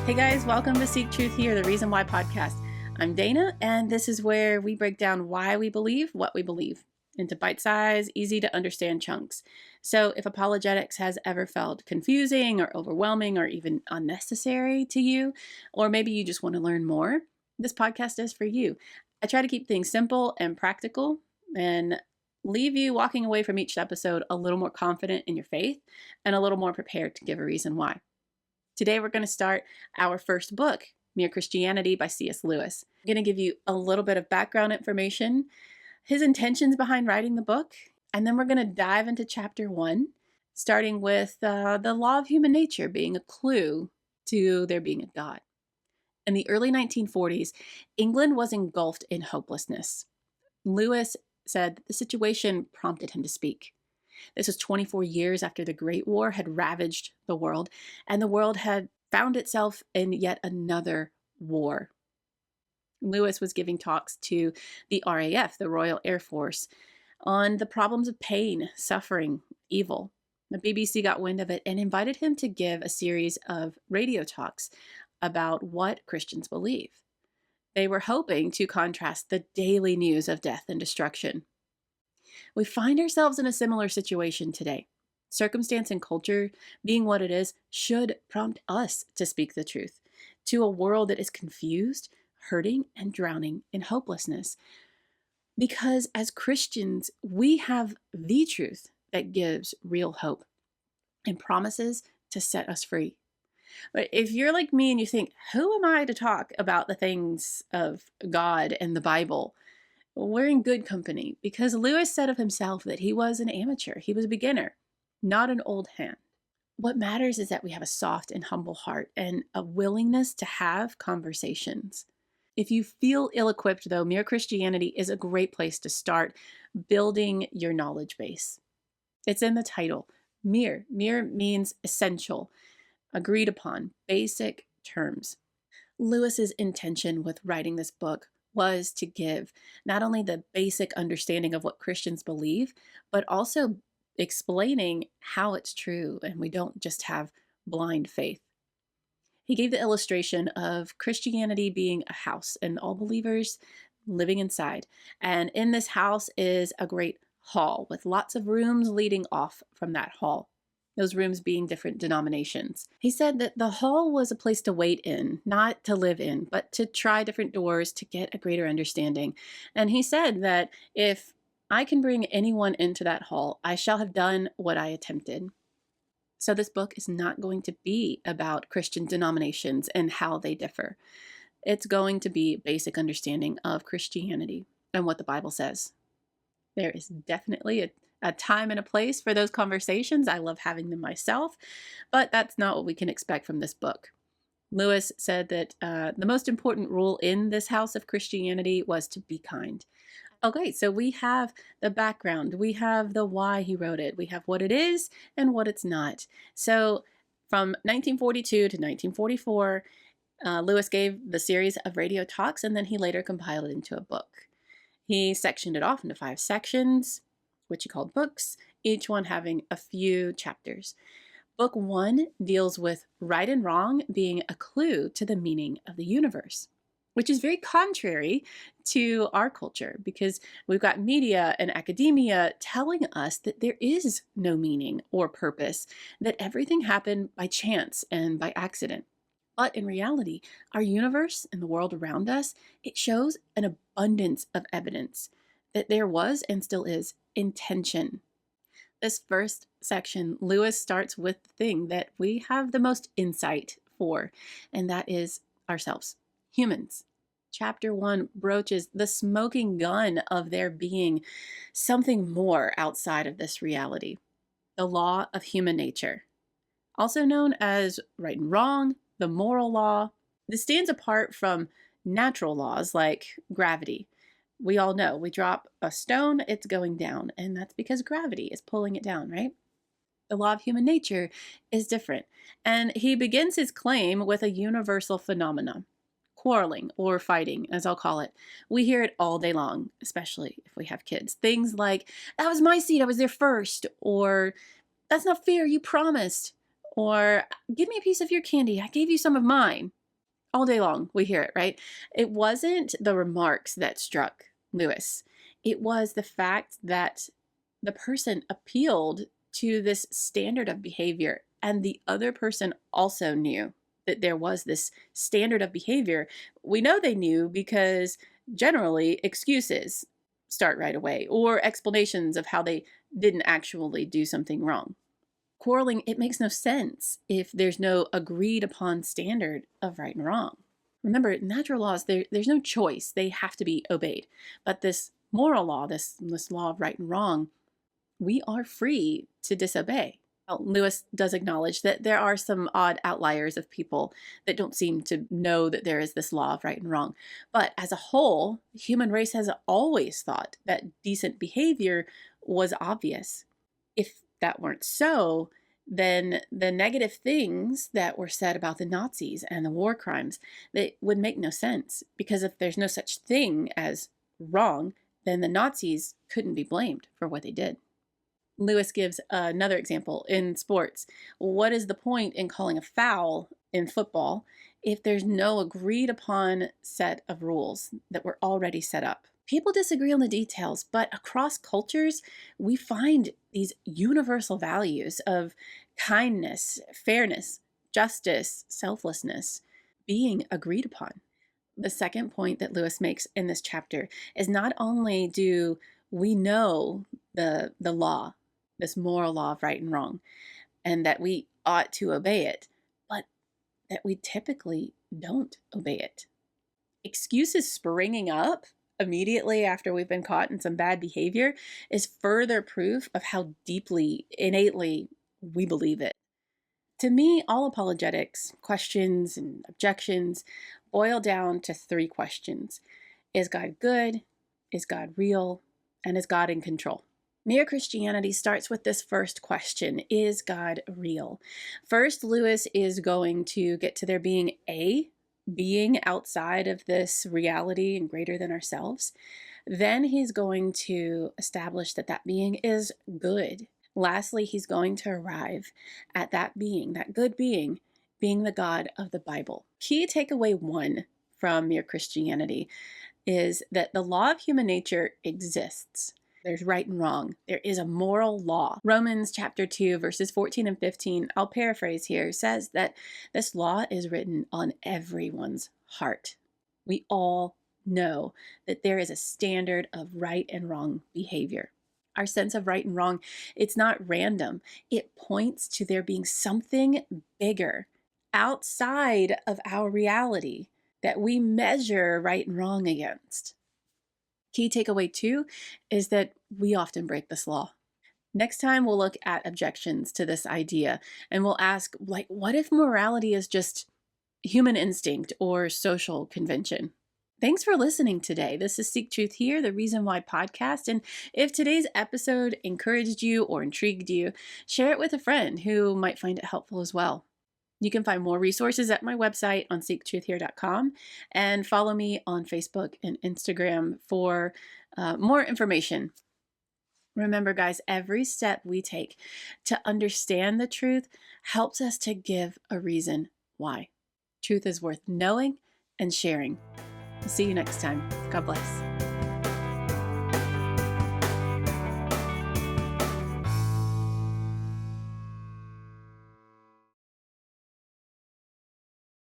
Hey guys, welcome to Seek Truth Here, the Reason Why podcast. I'm Dana, and this is where we break down why we believe what we believe into bite-sized, easy to understand chunks. So if apologetics has ever felt confusing or overwhelming or even unnecessary to you, or maybe you just want to learn more, this podcast is for you. I try to keep things simple and practical and leave you walking away from each episode a little more confident in your faith and a little more prepared to give a reason why. Today, we're going to start our first book, Mere Christianity by C.S. Lewis. I'm going to give you a little bit of background information, his intentions behind writing the book, and then we're going to dive into chapter 1, starting with the law of human nature being a clue to there being a God. In the early 1940s, England was engulfed in hopelessness. Lewis said the situation prompted him to speak. This was 24 years after the Great War had ravaged the world, and the world had found itself in yet another war. Lewis was giving talks to the RAF, the Royal Air Force, on the problems of pain, suffering, evil. The BBC got wind of it and invited him to give a series of radio talks about what Christians believe. They were hoping to contrast the daily news of death and destruction. We find ourselves in a similar situation today. Circumstance and culture, being what it is, should prompt us to speak the truth to a world that is confused, hurting, and drowning in hopelessness. Because as Christians, we have the truth that gives real hope and promises to set us free. But if you're like me and you think, who am I to talk about the things of God and the Bible? We're in good company, because Lewis said of himself that he was an amateur. He was a beginner, not an old hand. What matters is that we have a soft and humble heart and a willingness to have conversations. If you feel ill-equipped, though, Mere Christianity is a great place to start building your knowledge base. It's in the title, mere. Mere means essential, agreed upon, basic terms. Lewis's intention with writing this book was to give not only the basic understanding of what Christians believe, but also explaining how it's true and we don't just have blind faith. He gave the illustration of Christianity being a house and all believers living inside. And in this house is a great hall with lots of rooms leading off from that hall, those rooms being different denominations. He said that the hall was a place to wait in, not to live in, but to try different doors to get a greater understanding. And he said that if I can bring anyone into that hall, I shall have done what I attempted. So this book is not going to be about Christian denominations and how they differ. It's going to be basic understanding of Christianity and what the Bible says. There is definitely a time and a place for those conversations. I love having them myself, but that's not what we can expect from this book. Lewis said that the most important rule in this house of Christianity was to be kind. Okay, so we have the background, we have the why he wrote it, we have what it is and what it's not. So from 1942 to 1944, Lewis gave the series of radio talks, and then he later compiled it into a book. He sectioned it off into 5 sections, which he called books, each one having a few chapters. Book 1 deals with right and wrong being a clue to the meaning of the universe, which is very contrary to our culture, because we've got media and academia telling us that there is no meaning or purpose, that everything happened by chance and by accident. But in reality, our universe and the world around us, it shows an abundance of evidence that there was and still is intention. This first section, Lewis starts with the thing that we have the most insight for, and that is ourselves, humans. Chapter 1 broaches the smoking gun of there being something more outside of this reality, the law of human nature, also known as right and wrong, the moral law. This stands apart from natural laws like gravity. We all know we drop a stone, it's going down, and that's because gravity is pulling it down, right? The law of human nature is different, and he begins his claim with a universal phenomenon, quarreling or fighting, as I'll call it. We hear it all day long, especially if we have kids. Things like, that was my seat, I was there first, or that's not fair, you promised, or give me a piece of your candy, I gave you some of mine. All day long, we hear it, right? It wasn't the remarks that struck Lewis. It was the fact that the person appealed to this standard of behavior, and the other person also knew that there was this standard of behavior. We know they knew because generally excuses start right away, or explanations of how they didn't actually do something wrong. Quarreling, it makes no sense if there's no agreed upon standard of right and wrong. Remember, natural laws, there's no choice. They have to be obeyed. But this moral law, this law of right and wrong, we are free to disobey. Well, Lewis does acknowledge that there are some odd outliers of people that don't seem to know that there is this law of right and wrong. But as a whole, the human race has always thought that decent behavior was obvious. If that weren't so, then the negative things that were said about the Nazis and the war crimes, they would make no sense. Because if there's no such thing as wrong, then the Nazis couldn't be blamed for what they did. Lewis gives another example in sports. What is the point in calling a foul in football if there's no agreed upon set of rules that were already set up? People disagree on the details, but across cultures, we find these universal values of kindness, fairness, justice, selflessness being agreed upon. The second point that Lewis makes in this chapter is not only do we know the law, this moral law of right and wrong, and that we ought to obey it, but that we typically don't obey it. Excuses springing up immediately after we've been caught in some bad behavior is further proof of how deeply, innately we believe it. To me, all apologetics, questions and objections, boil down to three questions. Is God good? Is God real? And is God in control? Mere Christianity starts with this first question: is God real? First, Lewis is going to get to there being a being outside of this reality and greater than ourselves. Then he's going to establish that that being is good. Lastly, he's going to arrive at that being, that good being the God of the Bible. Key takeaway one from Mere Christianity is that the law of human nature exists. There's right and wrong. There is a moral law. Romans chapter 2, verses 14 and 15, I'll paraphrase here, says that this law is written on everyone's heart. We all know that there is a standard of right and wrong behavior. Our sense of right and wrong, it's not random. It points to there being something bigger outside of our reality that we measure right and wrong against. Key takeaway two is that we often break this law. Next time we'll look at objections to this idea, and we'll ask, what if morality is just human instinct or social convention? Thanks for listening today. This is Seek Truth Here, the Reason Why podcast. And if today's episode encouraged you or intrigued you, share it with a friend who might find it helpful as well. You can find more resources at my website on seektruthhere.com, and follow me on Facebook and Instagram for more information. Remember, guys, every step we take to understand the truth helps us to give a reason why. Truth is worth knowing and sharing. See you next time. God bless.